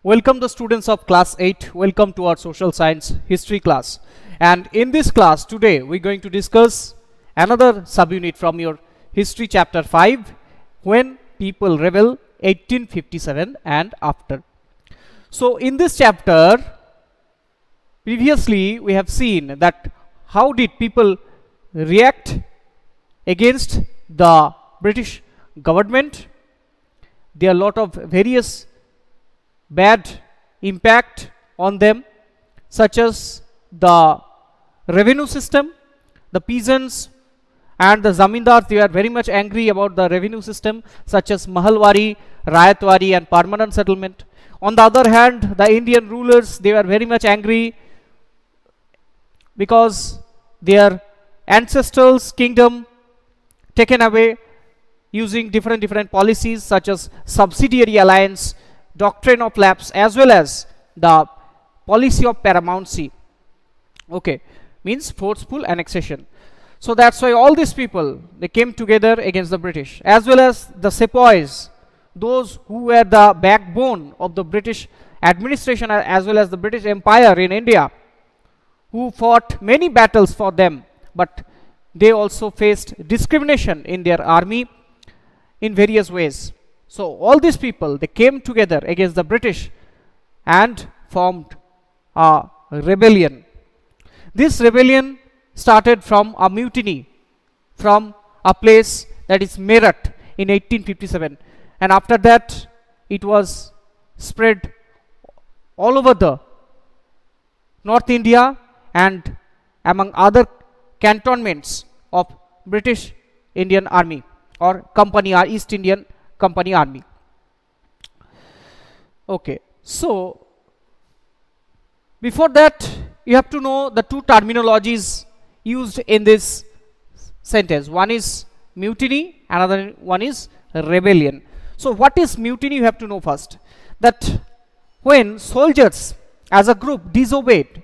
Welcome the students of class 8. Welcome to our social science history class. And in this class today we're going to discuss another subunit from your history chapter 5, when people rebel 1857 and after. So in this chapter previously we have seen that how did people react against the British government. There are a lot of various bad impact on them, such as the revenue system. The peasants and the zamindars, they are very much angry about the revenue system, such as mahalwari, rayatwari and permanent settlement. On the other hand, the Indian rulers, they were very much angry because their ancestrals kingdom taken away using different policies such as subsidiary alliance, doctrine of lapse, as well as the policy of paramountcy. Okay, means forceful annexation. So that's why all these people, they came together against the British, as well as the sepoys, those who were the backbone of the British administration as well as the British Empire in India, who fought many battles for them, but they also faced discrimination in their army in various ways. So all these people, they came together against the British and formed a rebellion. This rebellion started from a mutiny from a place that is Meerut in 1857, and after that it was spread all over the North India and among other cantonments of British Indian Army or Company or East Indian Company Army. Okay, so before that you have to know the two terminologies used in this sentence. One is mutiny, another one is rebellion. So what is mutiny? You have to know first that when soldiers as a group disobeyed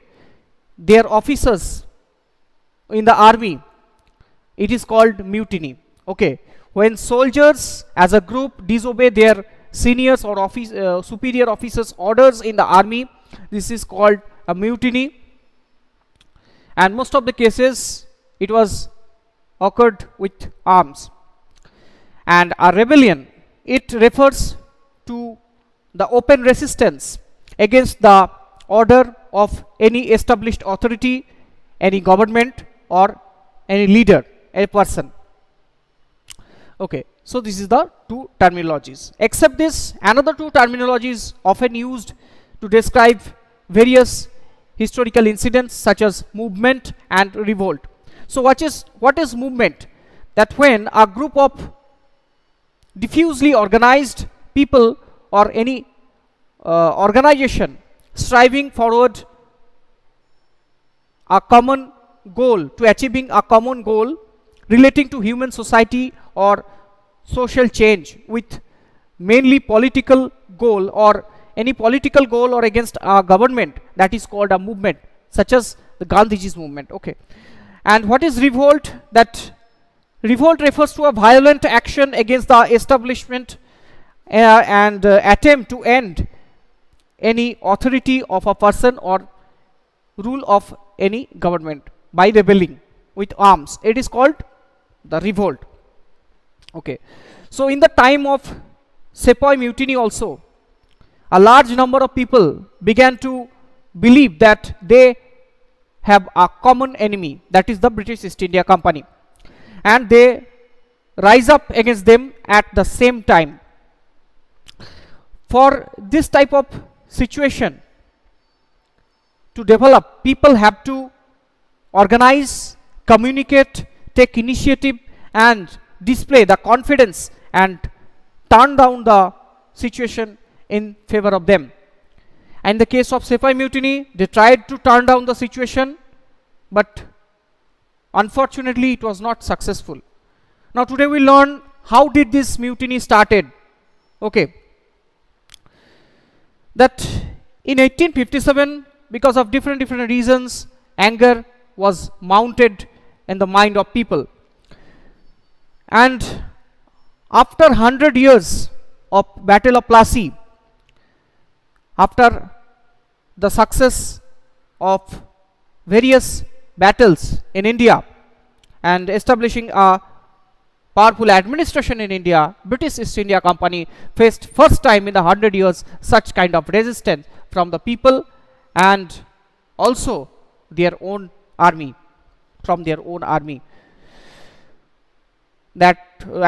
their officers in the army, it is called mutiny. Okay, when soldiers as a group disobey their seniors or superior officers orders in the army, this is called a mutiny, and most of the cases it was occurred with arms. And a rebellion, it refers to the open resistance against the order of any established authority, any government or any leader, a person. Okay, so this is the two terminologies. Except this, another two terminologies often used to describe various historical incidents such as movement and revolt. So what is movement? That when a group of diffusely organized people or any organization striving forward a common goal, to achieving a common goal relating to human society or social change with mainly political goal or any political goal or against a government, that is called a movement, such as the Gandhiji's movement. Okay, and what is revolt? That revolt refers to a violent action against the establishment and attempt to end any authority of a person or rule of any government by rebelling with arms. It is called the revolt. Okay, so in the time of Sepoy mutiny also, a large number of people began to believe that they have a common enemy, that is the British East India Company, and they rise up against them at the same time. For this type of situation to develop, people have to organize, communicate, take initiative and display the confidence and turn down the situation in favor of them. And in the case of Sepoy mutiny, they tried to turn down the situation, but unfortunately it was not successful. Now today we learn how did this mutiny started. Okay, that in 1857, because of different reasons, anger was mounted in the mind of people, and after 100 years of Battle of Plassey, after the success of various battles in India and establishing a powerful administration in India, British East India Company faced first time in the 100 years such kind of resistance from the people and also their own army, from their own army, that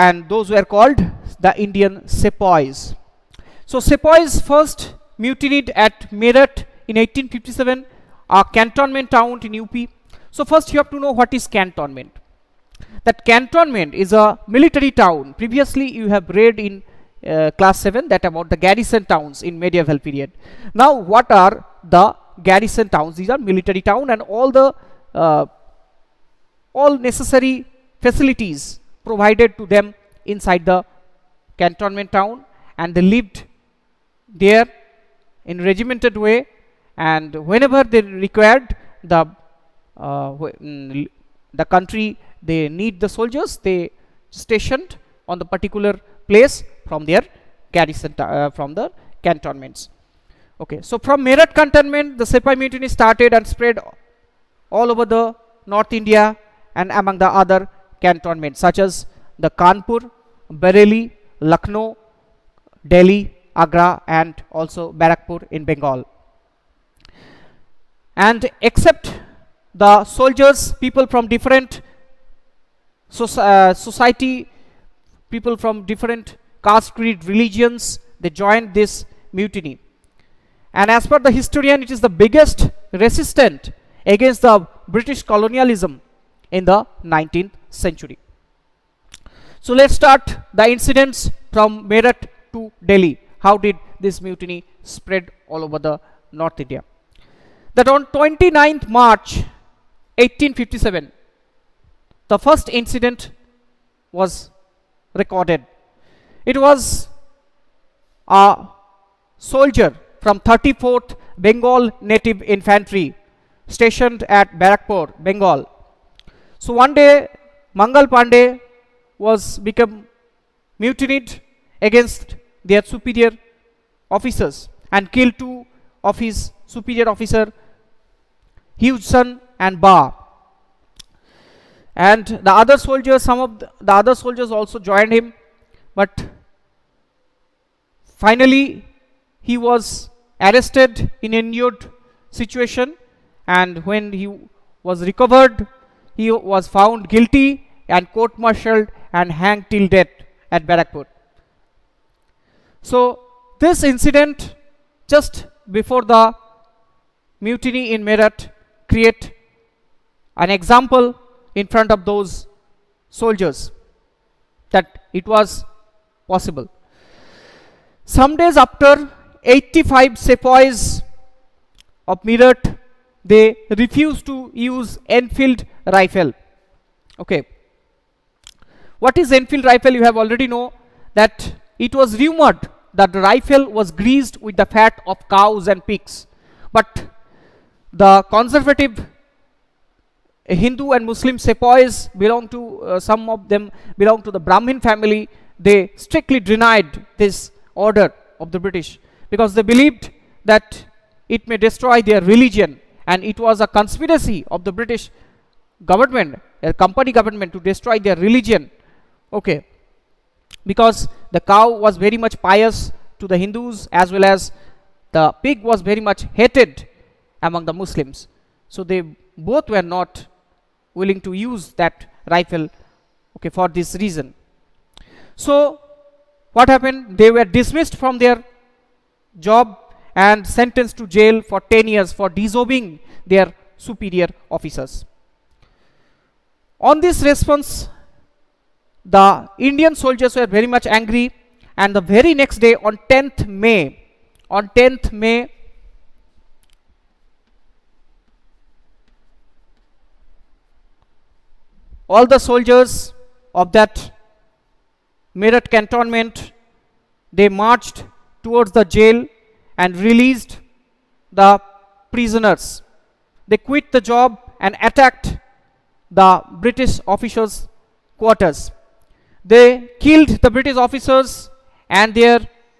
and those were called the Indian sepoys. So sepoys first mutinied at Meerut in 1857, a cantonment town in UP. So first you have to know what is cantonment. That cantonment is a military town. Previously you have read in class 7 that about the garrison towns in medieval period. Now what are the garrison towns? These are military town, and all necessary facilities provided to them inside the cantonment town, and they lived there in regimented way, and whenever they required the country, they need the soldiers, they stationed on the particular place from their garrison from the cantonments. Okay, so from Meerut cantonment the Sepoy mutiny started and spread all over the North India and among the other cantonments such as the Kanpur, Bareilly, Lucknow, Delhi, Agra, and also Barakpur in Bengal. And except the soldiers, people from different society, people from different caste, creed, religions, they joined this mutiny. And as per the historian, it is the biggest resistance against the British colonialism in the 19th century. So let's start the incidents from Meerut to Delhi. How did this mutiny spread all over the North India? That on 29th March 1857, the first incident was recorded. It was a soldier from 34th Bengal Native Infantry stationed at Barakpur, Bengal. So one day Mangal Pandey was become mutinied against their superior officers and killed two of his superior officer, Hewson and Ba. And the other soldiers, some of the other soldiers also joined him, but finally he was arrested in injured situation, and when he was recovered he was found guilty and court-martialed and hanged till death at Barakpur. So this incident just before the mutiny in Meerut create an example in front of those soldiers that it was possible. Some days after, 85 sepoys of Meerut, they refused to use Enfield rifle. Okay, what is Enfield rifle? You have already know that it was rumored that the rifle was greased with the fat of cows and pigs, but the conservative Hindu and Muslim sepoys belong to some of them belong to the Brahmin family. They strictly denied this order of the British because they believed that it may destroy their religion, and it was a conspiracy of the British government, a company government, to destroy their religion. Okay, because the cow was very much pious to the Hindus, as well as the pig was very much hated among the Muslims. So they both were not willing to use that rifle, okay, for this reason. So what happened? They were dismissed from their job and sentenced to jail for 10 years for disobeying their superior officers. On this response, the Indian soldiers were very much angry, and the very next day, on 10th May, all the soldiers of that Meerut cantonment, they marched towards the jail and released the prisoners. They quit the job and attacked the British officers' quarters. They killed the British officers and their